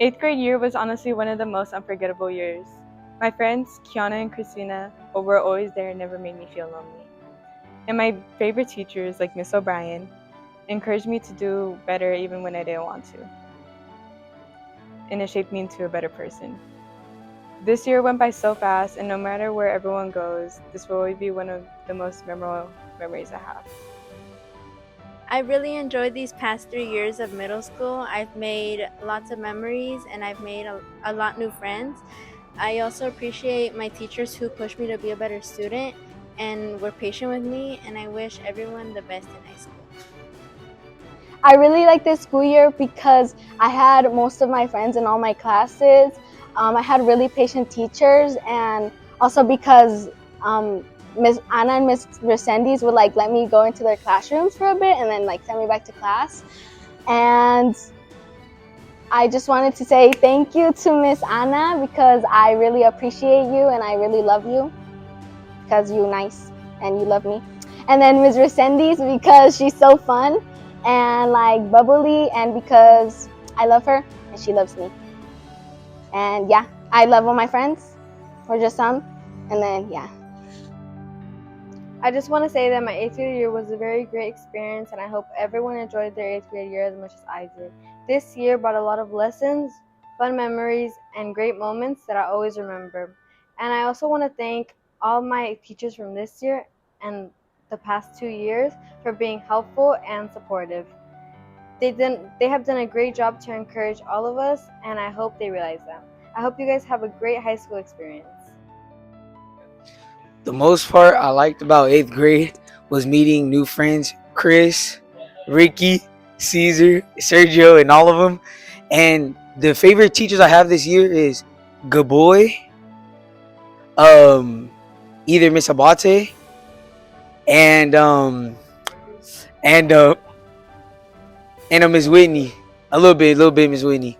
Eighth grade year was honestly one of the most unforgettable years. My friends, Kiana and Christina, were always there and never made me feel lonely. And my favorite teachers, like Miss O'Brien, encouraged me to do better even when I didn't want to. And it shaped me into a better person. This year went by so fast, and no matter where everyone goes, this will always be one of the most memorable memories I have. I really enjoyed these past 3 years of middle school. I've made lots of memories and I've made a lot new friends. I also appreciate my teachers who pushed me to be a better student and were patient with me, and I wish everyone the best in high school. I really like this school year because I had most of my friends in all my classes. I had really patient teachers, and also because Miss Anna and Miss Resendiz would like let me go into their classrooms for a bit and then like send me back to class. And I just wanted to say thank you to Miss Anna because I really appreciate you and I really love you because you're nice and you love me. And then Ms. Resendiz because she's so fun and like bubbly, and because I love her and she loves me. And yeah, I love all my friends, or just some. And then yeah. I just want to say that my eighth grade year was a very great experience, and I hope everyone enjoyed their eighth grade year as much as I did. This year brought a lot of lessons, fun memories, and great moments that I always remember. And I also want to thank all my teachers from this year and the past 2 years for being helpful and supportive. They have done a great job to encourage all of us, and I hope they realize that. I hope you guys have a great high school experience. The most part I liked about eighth grade was meeting new friends, Chris, Ricky, Caesar, Sergio, and all of them. And the favorite teachers I have this year is Gaboy, um, either Miss Abate, and and uh and Miss Whitney. A little bit Miss Whitney.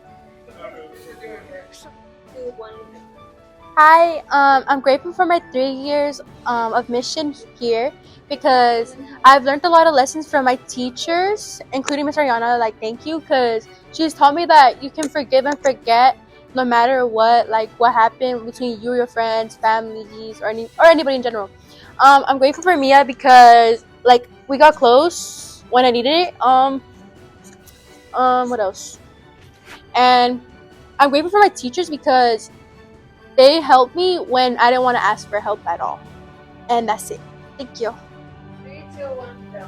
Hi, I'm grateful for my 3 years of mission here because I've learned a lot of lessons from my teachers, including Miss Ariana. Like, thank you, because she's taught me that you can forgive and forget no matter what, like what happened between you, your friends, families, or anybody in general. I'm grateful for Mia because like we got close when I needed it. What else? And I'm grateful for my teachers because they helped me when I didn't want to ask for help at all. And that's it. Thank you. 3, 2, 1, go.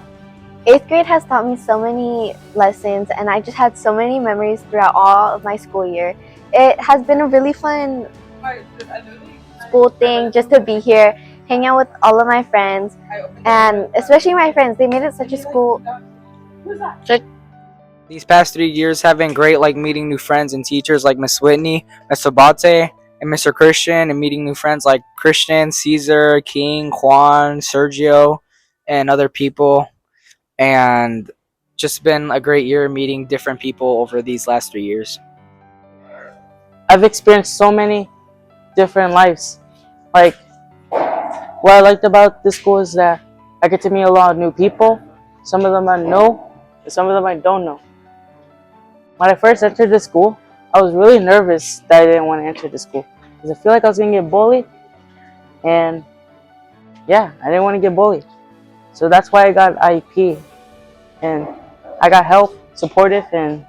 Eighth grade has taught me so many lessons, and I just had so many memories throughout all of my school year. It has been a really fun school thing just to be here, hang out with all of my friends, and especially my friends. They made it such a school. These past 3 years have been great, like meeting new friends and teachers like Miss Whitney, Miss Abate, and Mr. Christian, and meeting new friends like Christian, Caesar, King, Juan, Sergio, and other people. And just been a great year meeting different people over these last 3 years. I've experienced so many different lives. Like, what I liked about this school is that I get to meet a lot of new people. Some of them I know, and some of them I don't know. When I first entered the school, I was really nervous that I didn't want to enter the school because I feel like I was going to get bullied, and yeah, I didn't want to get bullied. So that's why I got IEP, and I got help, supportive, and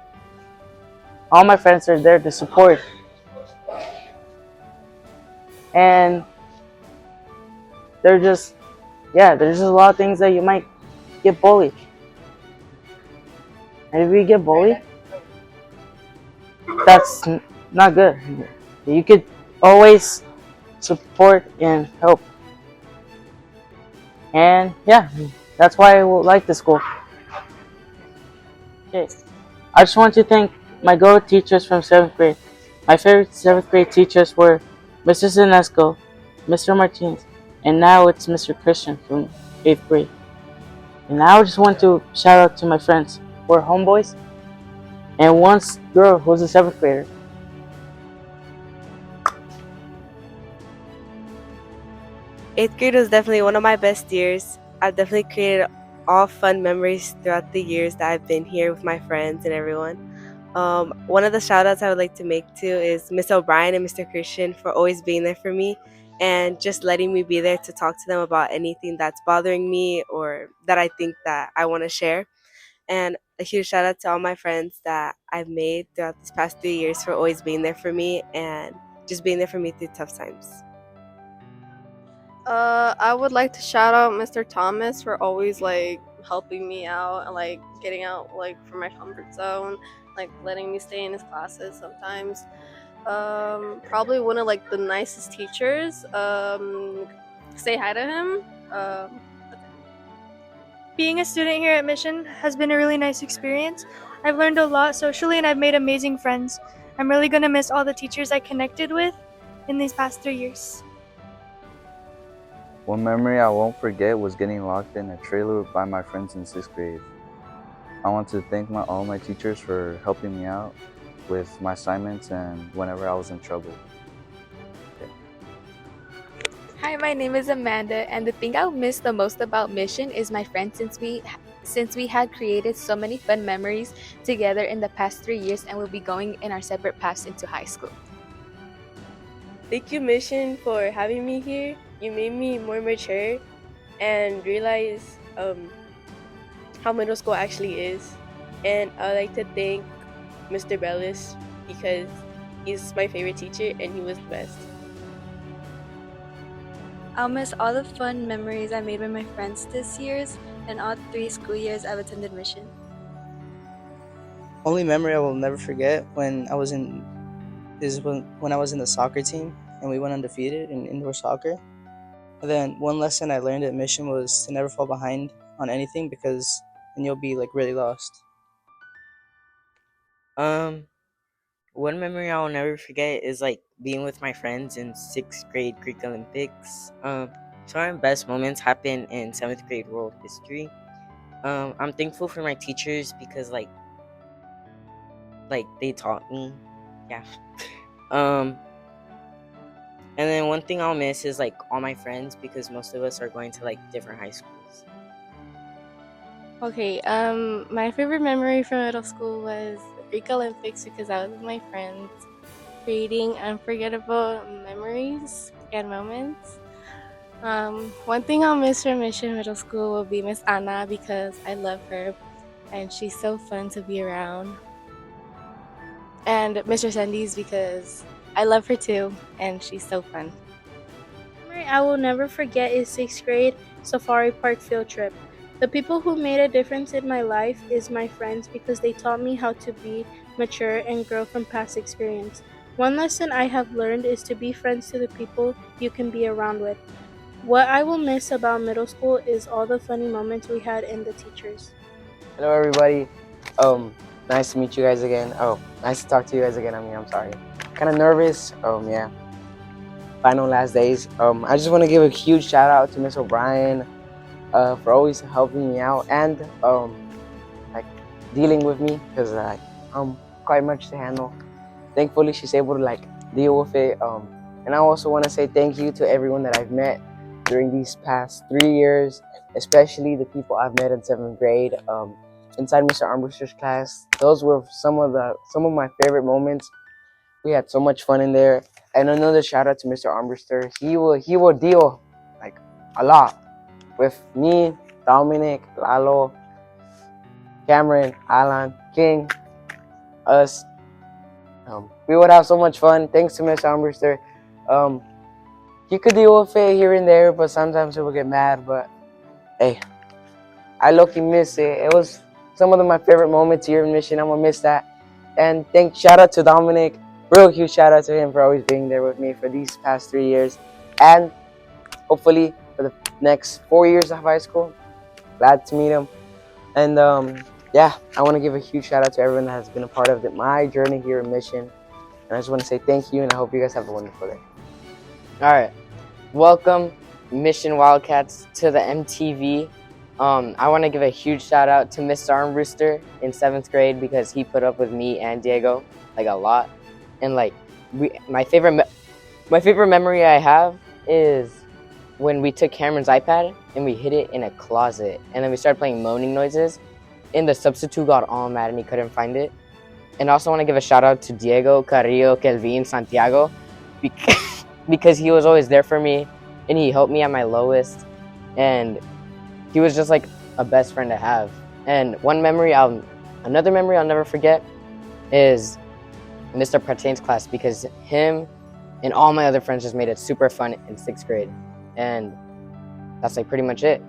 all my friends are there to support. And there's just a lot of things that you might get bullied. And if you get bullied, that's not good. You could always support and help. And yeah, that's why I like the school. Okay, I just want to thank my go teachers from 7th grade. My favorite 7th grade teachers were Mr. Sinesco, Mr. Martinez, and now it's Mr. Christian from 8th grade. And I just want to shout out to my friends who are homeboys, and one girl who's a 7th grader. Eighth grade was definitely one of my best years. I've definitely created all fun memories throughout the years that I've been here with my friends and everyone. One of the shout outs I would like to make too is Miss O'Brien and Mr. Christian for always being there for me and just letting me be there to talk to them about anything that's bothering me or that I think that I want to share. And a huge shout out to all my friends that I've made throughout these past 3 years for always being there for me and just being there for me through tough times. I would like to shout out Mr. Thomas for always like helping me out and like getting out like from my comfort zone, like letting me stay in his classes sometimes. Probably one of like the nicest teachers. Say hi to him. Being a student here at Mission has been a really nice experience. I've learned a lot socially and I've made amazing friends. I'm really going to miss all the teachers I connected with in these past 3 years. One memory I won't forget was getting locked in a trailer by my friends in 6th grade. I want to thank all my teachers for helping me out with my assignments and whenever I was in trouble. Hi, my name is Amanda, and the thing I'll miss the most about Mission is my friends since we had created so many fun memories together in the past 3 years and will be going in our separate paths into high school. Thank you, Mission, for having me here. You made me more mature and realize how middle school actually is. And I'd like to thank Mr. Bellis because he's my favorite teacher and he was the best. I'll miss all the fun memories I made with my friends this year's and all 3 school years I've attended Mission. Only memory I will never forget when I was in the soccer team and we went undefeated in indoor soccer. And then one lesson I learned at Mission was to never fall behind on anything because then you'll be like really lost. One memory I'll never forget is like being with my friends in 6th grade Greek Olympics. Some of my best moments happened in 7th grade world history. I'm thankful for my teachers because like they taught me. Yeah. And then one thing I'll miss is like all my friends because most of us are going to like different high schools. Okay, my favorite memory from middle school was the Greek Olympics because I was with my friends, creating unforgettable memories and moments. One thing I'll miss from Mission Middle School will be Miss Anna because I love her and she's so fun to be around. And Mr. Sandys because I love her too and she's so fun. Memory I will never forget is 6th grade Safari Park field trip. The people who made a difference in my life is my friends because they taught me how to be mature and grow from past experience. One lesson I have learned is to be friends to the people you can be around with. What I will miss about middle school is all the funny moments we had and the teachers. Hello everybody. Nice to meet you guys again. Nice to talk to you guys again. I'm sorry. Kind of nervous. Yeah. Final last days. I just want to give a huge shout out to Miss O'Brien for always helping me out and like dealing with me because I'm quite much to handle. Thankfully, she's able to like deal with it. And I also want to say thank you to everyone that I've met during these past 3 years, especially the people I've met in 7th grade. Inside Mr. Armbruster's class, those were some of my favorite moments. We had so much fun in there. And another shout out to Mr. Armbruster. He will deal like a lot with me, Dominic, Lalo, Cameron, Alan, King, us. We would have so much fun. Thanks to Mr. Armbruster. He could deal with it here and there, but sometimes he would get mad. But hey, I low-key miss it. It was some of my favorite moments here in Mission. I'm gonna miss that. And shout out to Dominic. Real huge shout out to him for always being there with me for these past 3 years. And hopefully for the next 4 years of high school. Glad to meet him. And yeah, I want to give a huge shout out to everyone that has been a part of my journey here in Mission. And I just want to say thank you, and I hope you guys have a wonderful day. All right, welcome Mission Wildcats to the MTV. I want to give a huge shout out to Mr. Armbruster in 7th grade because he put up with me and Diego like a lot. And like my favorite memory I have is when we took Cameron's iPad and we hid it in a closet, and then we started playing moaning noises, and the substitute got all mad and he couldn't find it. And I also want to give a shout out to Diego, Carrillo, Kelvin, Santiago, because he was always there for me and he helped me at my lowest. And he was just like a best friend to have. And another memory I'll never forget is Mr. Prataine's class, because him and all my other friends just made it super fun in 6th grade. And that's like pretty much it.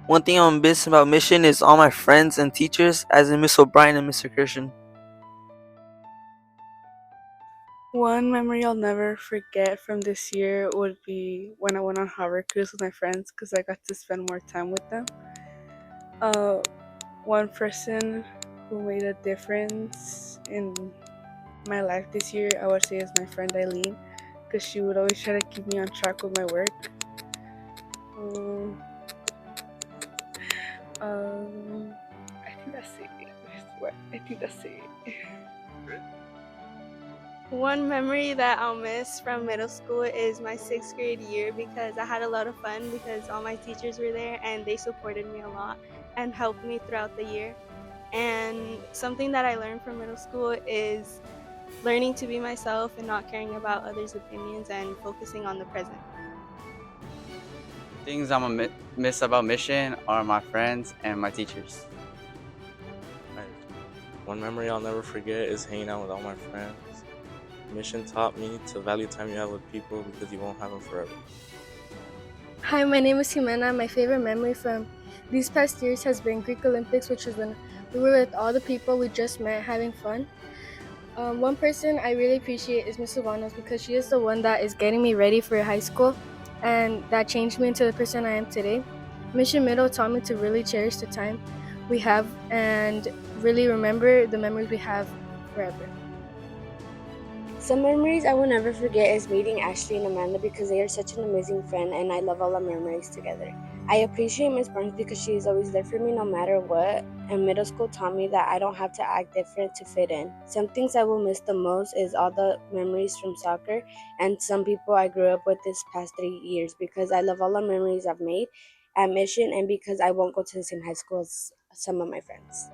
One thing I'm miss about Mission is all my friends and teachers, as in Miss O'Brien and Mr. Christian. One memory I'll never forget from this year would be when I went on Harbor Cruise with my friends because I got to spend more time with them. One person who made a difference in my life this year, I would say, is my friend Eileen, because she would always try to keep me on track with my work. I think that's it. I think that's it. One memory that I'll miss from middle school is my 6th grade year because I had a lot of fun because all my teachers were there and they supported me a lot and helped me throughout the year. And something that I learned from middle school is learning to be myself and not caring about others' opinions and focusing on the present. Things I'm gonna miss about Mission are my friends and my teachers. One memory I'll never forget is hanging out with all my friends. Mission taught me to value time you have with people because you won't have them forever. Hi, my name is Jimena. My favorite memory from these past years has been Greek Olympics, which is when we were with all the people we just met having fun. One person I really appreciate is Miss Silvanos because she is the one that is getting me ready for high school and that changed me into the person I am today. Mission Middle taught me to really cherish the time we have and really remember the memories we have forever. Some memories I will never forget is meeting Ashley and Amanda because they are such an amazing friend and I love all our memories together. I appreciate Miss Barnes because she is always there for me no matter what, and middle school taught me that I don't have to act different to fit in. Some things I will miss the most is all the memories from soccer and some people I grew up with this past 3 years because I love all the memories I've made at Mission and because I won't go to the same high school as some of my friends.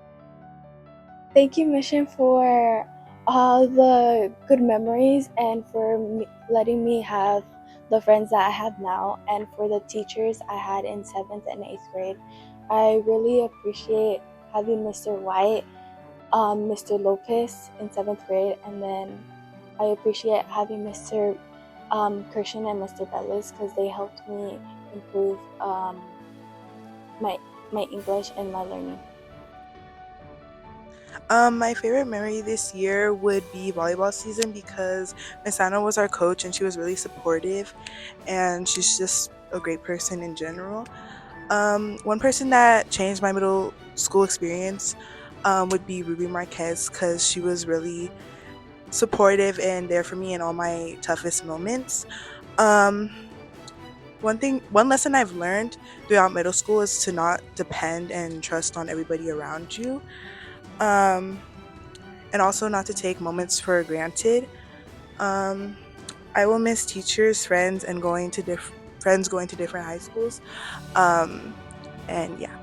Thank you, Mission, for all the good memories and for letting me have the friends that I have now and for the teachers I had in 7th and 8th grade. I really appreciate having Mr. White, Mr. Lopez in 7th grade, and then I appreciate having Mr. Christian and Mr. Bellis because they helped me improve my English and my learning. My favorite memory this year would be volleyball season because Miss Anna was our coach and she was really supportive and she's just a great person in general. One person that changed my middle school experience would be Ruby Marquez because she was really supportive and there for me in all my toughest moments. One lesson I've learned throughout middle school is to not depend and trust on everybody around you. And also not to take moments for granted. I will miss teachers, friends, and going to different high schools. And yeah.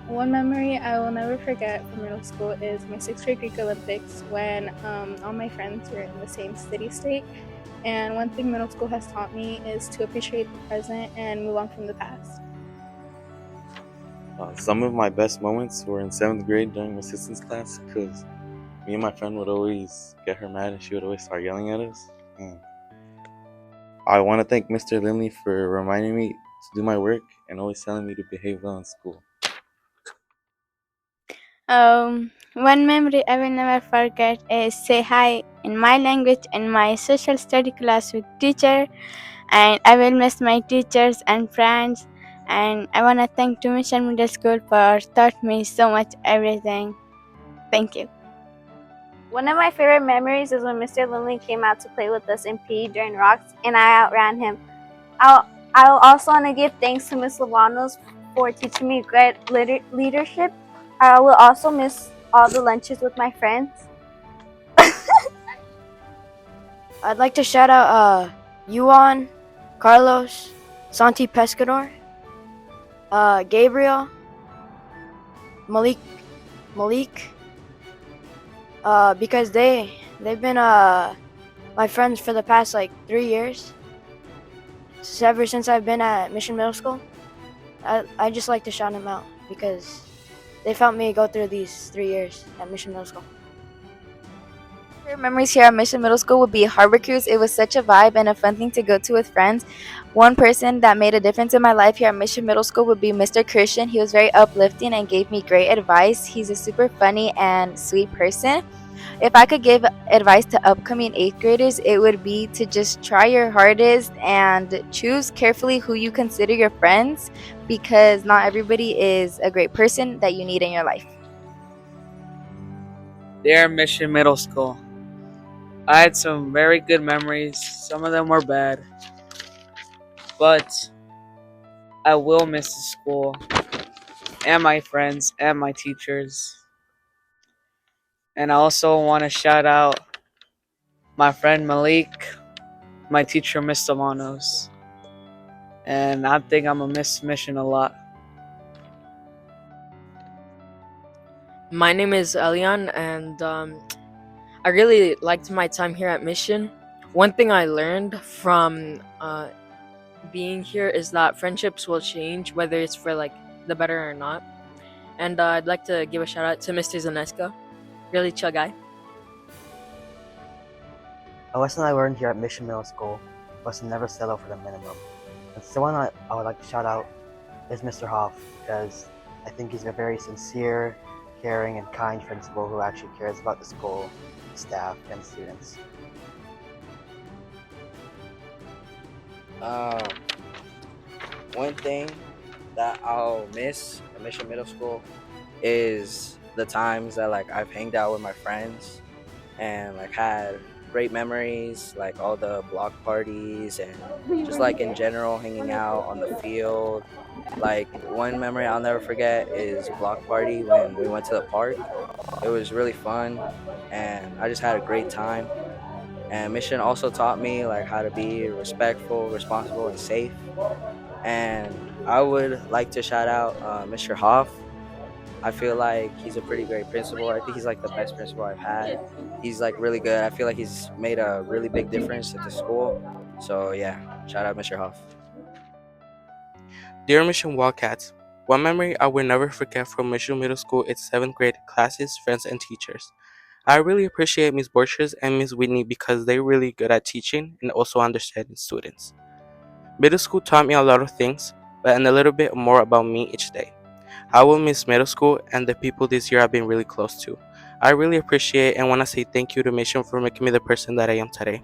One memory I will never forget from middle school is my 6th grade Greek Olympics when all my friends were in the same city state. And one thing middle school has taught me is to appreciate the present and move on from the past. Some of my best moments were in 7th grade during assistance class because me and my friend would always get her mad and she would always start yelling at us. And I want to thank Mr. Lindley for reminding me to do my work and always telling me to behave well in school. One memory I will never forget is say hi in my language in my social study class with teacher, and I will miss my teachers and friends, and I want to thank to Mission Middle School for taught me so much everything. Thank you. One of my favorite memories is when Mr. Lindley came out to play with us in PE during rocks and I outran him. I'll also want to give thanks to Miss Lavanos for teaching me great leadership. I will also miss all the lunches with my friends. I'd like to shout out Yuan, Carlos, Santi Pescador, Gabriel, Malik, because they've been my friends for the past like 3 years. Ever since I've been at Mission Middle School, I just like to shout them out because they've helped me go through these 3 years at Mission Middle School. Favorite memories here at Mission Middle School would be Harbor Cruise. It was such a vibe and a fun thing to go to with friends. One person that made a difference in my life here at Mission Middle School would be Mr. Christian. He was very uplifting and gave me great advice. He's a super funny and sweet person. If I could give advice to upcoming eighth graders, it would be to just try your hardest and choose carefully who you consider your friends because not everybody is a great person that you need in your life. Dear Mission Middle School, I had some very good memories. Some of them were bad, but I will miss the school and my friends and my teachers. And I also want to shout out my friend Malik, my teacher Miss Manos, and I think I'm gonna miss Mission a lot. My name is Elian, and I really liked my time here at Mission. One thing I learned from being here is that friendships will change, whether it's for like the better or not. And I'd like to give a shout out to Mr. Zaneska, really chill guy. A lesson I learned here at Mission Middle School was to never settle for the minimum. And someone I would like to shout out is Mr. Hoff, because I think he's a very sincere, caring, and kind principal who actually cares about the school, staff, and students. One thing that I'll miss at Mission Middle School is the times that like I've hanged out with my friends and like had great memories, like all the block parties and just like in general hanging out on the field. Like one memory I'll never forget is block party when we went to the park. It was really fun and I just had a great time. And Mission also taught me like how to be respectful, responsible, and safe. And I would like to shout out Mr. Hoff. I feel like he's a pretty great principal. I think he's like the best principal I've had. He's like really good. I feel like he's made a really big difference at the school. So yeah, shout out Mr. Hoff. Dear Mission Wildcats, one memory I will never forget from Mission Middle School is 7th grade classes, friends, and teachers. I really appreciate Miss Borchers and Miss Whitney because they're really good at teaching and also understanding students. Middle school taught me a lot of things, but and a little bit more about me each day. I will miss middle school and the people this year I've been really close to. I really appreciate and want to say thank you to Mission for making me the person that I am today.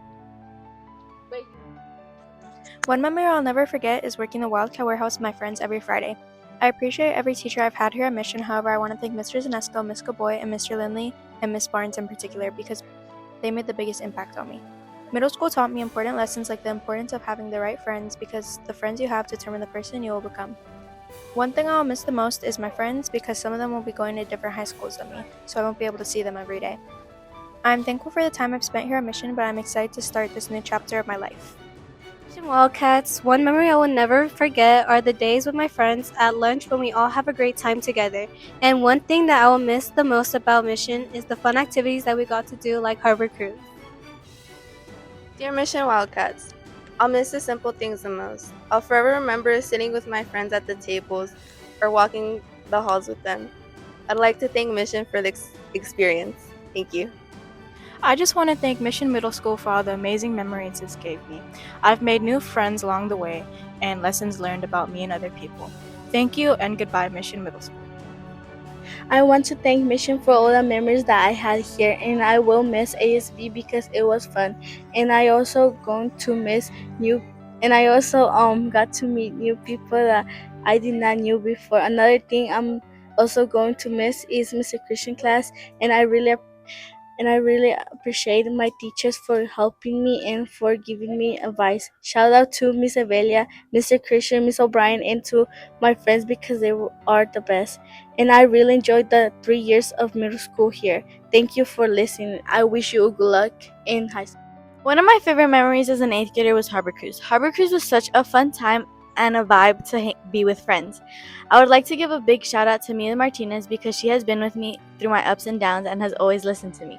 One memory I'll never forget is working the Wildcat Warehouse with my friends every Friday. I appreciate every teacher I've had here at Mission. However, I want to thank Mr. Zanesco, Miss Gaboy, and Mr. Lindley, and Miss Barnes in particular because they made the biggest impact on me. Middle school taught me important lessons like the importance of having the right friends because the friends you have determine the person you will become. One thing I'll miss the most is my friends because some of them will be going to different high schools than me, so I won't be able to see them every day. I'm thankful for the time I've spent here at Mission, but I'm excited to start this new chapter of my life. Wildcats, one memory I will never forget are the days with my friends at lunch when we all have a great time together. And one thing that I will miss the most about Mission is the fun activities that we got to do, like Harbor Cruise. Dear Mission Wildcats, I'll miss the simple things the most. I'll forever remember sitting with my friends at the tables or walking the halls with them. I'd like to thank Mission for the experience. Thank you. I just want to thank Mission Middle School for all the amazing memories it's gave me. I've made new friends along the way and lessons learned about me and other people. Thank you and goodbye, Mission Middle School. I want to thank Mission for all the memories that I had here, and I will miss ASB because it was fun. And I also going to miss I also got to meet new people that I did not knew before. Another thing I'm also going to miss is Mr. Christian class, and I really appreciate my teachers for helping me and for giving me advice. Shout out to Miss Avelia, Mr. Christian, Miss O'Brien, and to my friends because they are the best. And I really enjoyed the 3 years of middle school here. Thank you for listening. I wish you good luck in high school. One of my favorite memories as an eighth grader was Harbor Cruise. Harbor Cruise was such a fun time and a vibe to be with friends. I would like to give a big shout out to Mia Martinez because she has been with me through my ups and downs and has always listened to me.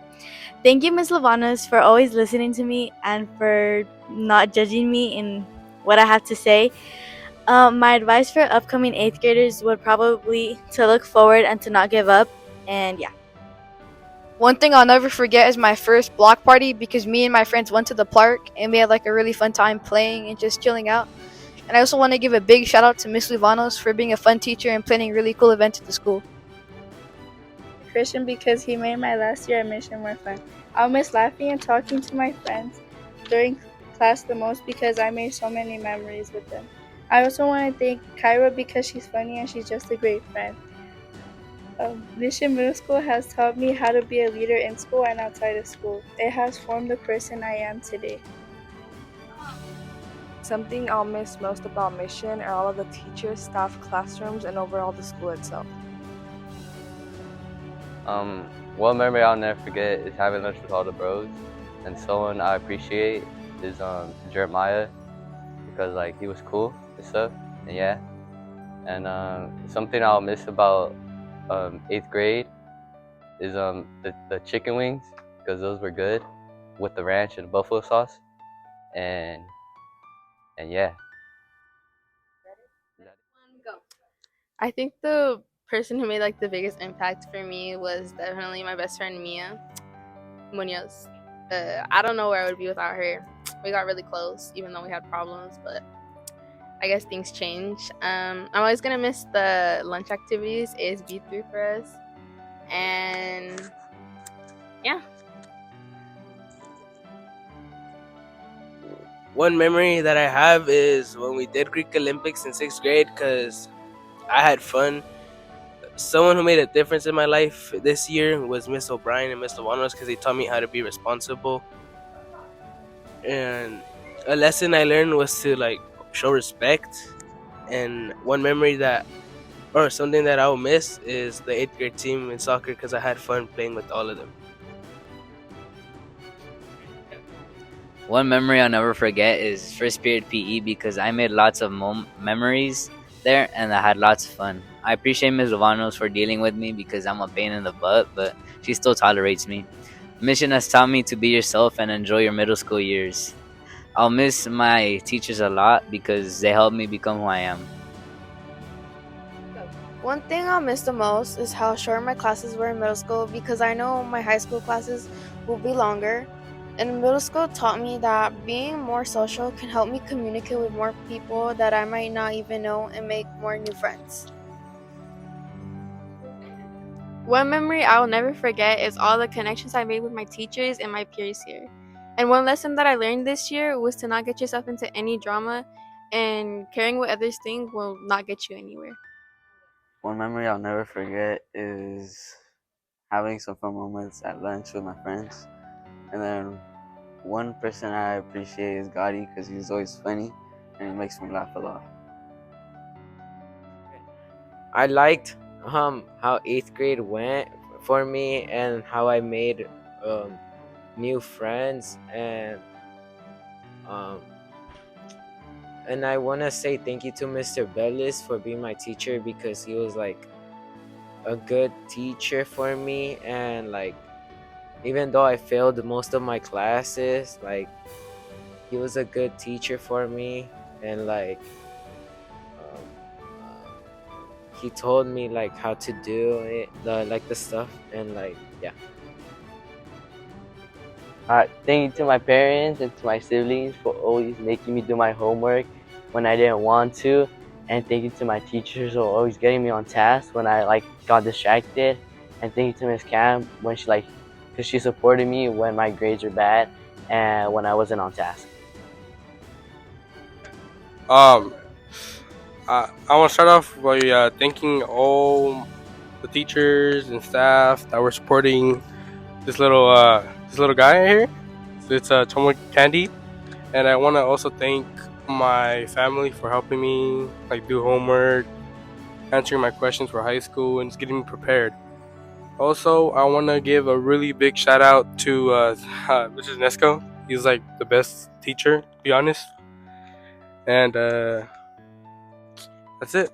Thank you, Miss Lavanos, for always listening to me and for not judging me in what I have to say. My advice for upcoming eighth graders would probably to look forward and to not give up. And yeah. One thing I'll never forget is my first block party because me and my friends went to the park and we had like a really fun time playing and just chilling out. And I also want to give a big shout out to Miss Livanos for being a fun teacher and planning really cool events at the school. Christian because he made my last year at Mission more fun. I'll miss laughing and talking to my friends during class the most because I made so many memories with them. I also want to thank Kyra because she's funny and she's just a great friend. Mission Middle School has taught me how to be a leader in school and outside of school. It has formed the person I am today. Something I'll miss most about Mission are all of the teachers, staff, classrooms, and overall the school itself. One memory I'll never forget is having lunch with all the bros, and someone I appreciate is Jeremiah, because like he was cool and stuff, and yeah. And something I'll miss about 8th grade is the chicken wings, because those were good with the ranch and buffalo sauce, and yeah. I think the person who made like the biggest impact for me was definitely my best friend Mia Munoz. I don't know where I would be without her. We got really close, even though we had problems, but I guess things change. I'm always gonna miss the lunch activities, ASB3 for us, and yeah. One memory that I have is when we did Greek Olympics in 6th grade because I had fun. Someone who made a difference in my life this year was Miss O'Brien and Miss Lavanos because they taught me how to be responsible. And a lesson I learned was to like show respect. And one memory that, or something that I will miss, is the 8th grade team in soccer because I had fun playing with all of them. One memory I'll never forget is first period PE because I made lots of memories there and I had lots of fun. I appreciate Ms. Lavanos for dealing with me because I'm a pain in the butt, but she still tolerates me. Mission has taught me to be yourself and enjoy your middle school years. I'll miss my teachers a lot because they helped me become who I am. One thing I'll miss the most is how short my classes were in middle school because I know my high school classes will be longer. And middle school taught me that being more social can help me communicate with more people that I might not even know and make more new friends. One memory I will never forget is all the connections I made with my teachers and my peers here. And one lesson that I learned this year was to not get yourself into any drama, and caring what others think will not get you anywhere. One memory I'll never forget is having some fun moments at lunch with my friends. And then one person I appreciate is Gotti because he's always funny and he makes me laugh a lot. I liked how 8th grade went for me and how I made new friends, um, and I want to say thank you to Mr. Bellis for being my teacher because he was like a good teacher for me, and like even though I failed most of my classes, like he was a good teacher for me, and like he told me like how to do it, the stuff, and like yeah. Thank you to my parents and to my siblings for always making me do my homework when I didn't want to, and thank you to my teachers for always getting me on task when I like got distracted, and thank you to Miss Cam when because she supported me when my grades were bad and when I wasn't on task. I want to start off by thanking all the teachers and staff that were supporting this little guy here. So it's Tomo Candy, and I want to also thank my family for helping me like do homework, answering my questions for high school, and just getting me prepared. Also, I want to give a really big shout out to Mrs. Nesco. He's like the best teacher, to be honest. And That's it.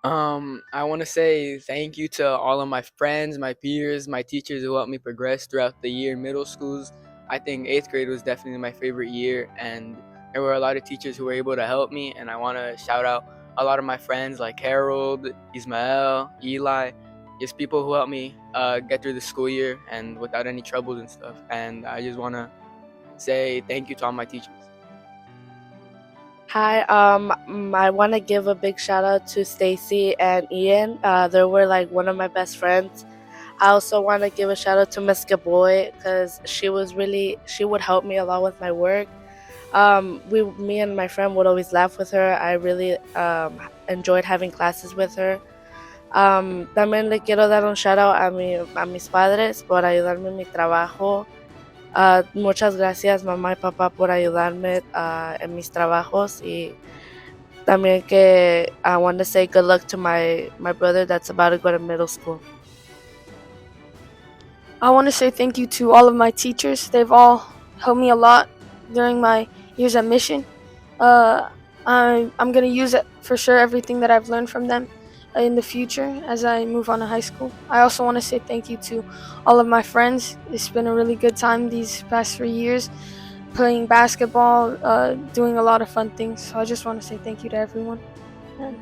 I want to say thank you to all of my friends, my peers, my teachers who helped me progress throughout the year in middle schools. I think eighth grade was definitely my favorite year, and there were a lot of teachers who were able to help me. And I want to shout out a lot of my friends like Harold, Ismael, Eli, just people who helped me get through the school year and without any troubles and stuff. And I just want to say thank you to all my teachers. Hi, I want to give a big shout out to Stacy and Ian. They were like one of my best friends. I also want to give a shout out to Miss Gaboy because she would help me a lot with my work. Me and my friend would always laugh with her. I really enjoyed having classes with her. También le quiero dar un shout out a mis padres por ayudarme en mi trabajo. Muchas gracias mamá y papá por ayudarme en mis trabajos y también que I want to say good luck to my brother that's about to go to middle school. I want to say thank you to all of my teachers. They've all helped me a lot during my years at Mission. I'm going to use it for sure, everything that I've learned from them in the future as I move on to high school. I also want to say thank you to all of my friends. It's been a really good time these past 3 years playing basketball, doing a lot of fun things. So I just want to say thank you to everyone. And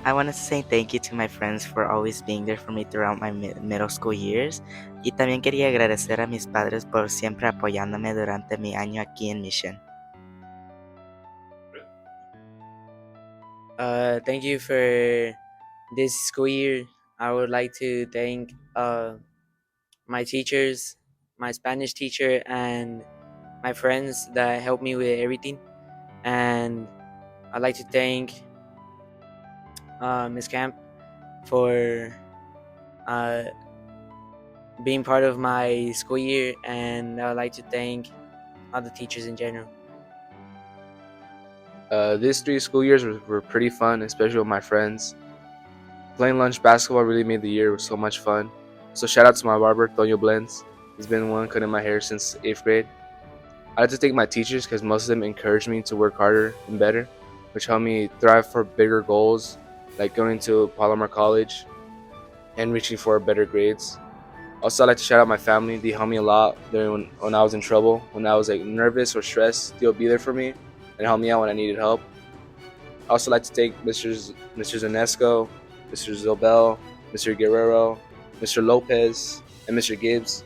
I want to say thank you to my friends for always being there for me throughout my middle school years. Y también quería agradecer a mis padres por siempre apoyándome durante mi año aquí en Mission. Thank you for this school year. I would like to thank my teachers, my Spanish teacher, and my friends that helped me with everything. And I'd like to thank Miss Camp for uh, being part of my school year, and I'd like to thank all the teachers in general. These 3 school years were pretty fun, especially with my friends. Playing lunch basketball really made the year so much fun. So shout out to my barber, Tonio Blends. He's been the one cutting my hair since 8th grade. I like to thank my teachers because most of them encouraged me to work harder and better, which helped me thrive for bigger goals, like going to Palomar College and reaching for better grades. Also, I'd like to shout out my family. They helped me a lot during when I was in trouble. When I was like nervous or stressed, they'll be there for me and help me out when I needed help. I also like to thank Mr. Zanesco, Mr. Zobel, Mr. Guerrero, Mr. Lopez, and Mr. Gibbs.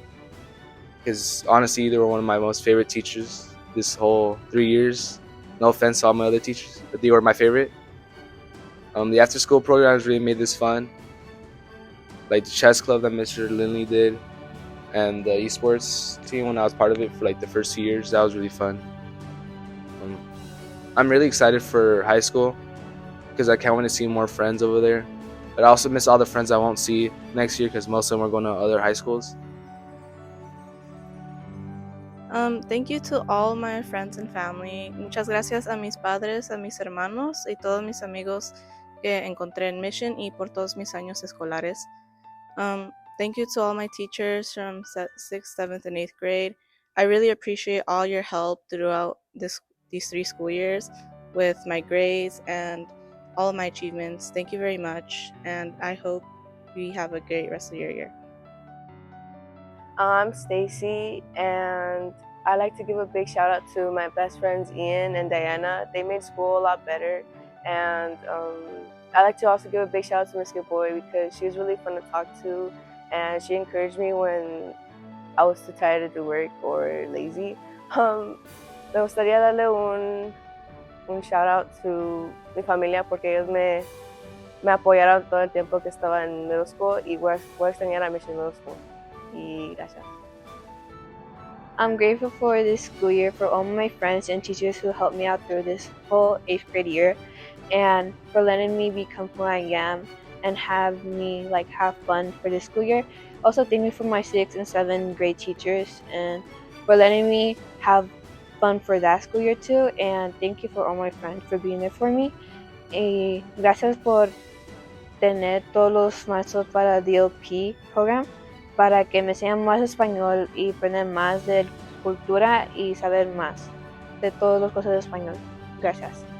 Because honestly, they were one of my most favorite teachers this whole 3 years. No offense to all my other teachers, but they were my favorite. The after school programs really made this fun. Like the chess club that Mr. Lindley did, and the esports team when I was part of it for like the first 2 years. That was really fun. I'm really excited for high school because I can't wait to see more friends over there. But I also miss all the friends I won't see next year because most of them are going to other high schools. Thank you to all my friends and family. Muchas gracias a mis padres, a mis hermanos y todos mis amigos que encontré en Mission y por todos mis años escolares. Thank you to all my teachers from 6th, 7th, and 8th grade. I really appreciate all your help throughout these 3 school years with my grades and all of my achievements. Thank you very much, and I hope you have a great rest of your year. I'm Stacy, and I like to give a big shout out to my best friends Ian and Diana. They made school a lot better, and I like to also give a big shout out to Miss Boy because she was really fun to talk to, and she encouraged me when I was too tired to do work or lazy. Me gustaría darle un shout out to mi familia porque ellos me apoyaron todo el tiempo que estaba en middle school y voy a extrañar a Mission Middle School. Y gracias. I'm grateful for this school year, for all my friends and teachers who helped me out through this whole 8th grade year, and for letting me become who I am and have me have fun for this school year. Also, thank you for my 6th and 7th grade teachers and for letting me have fun for that school year too. And thank you for all my friends for being there for me. Y gracias por tener todos los maestros para DLP program para que me enseñen más español y aprender más de cultura y saber más. de todas las cosas de español. Gracias.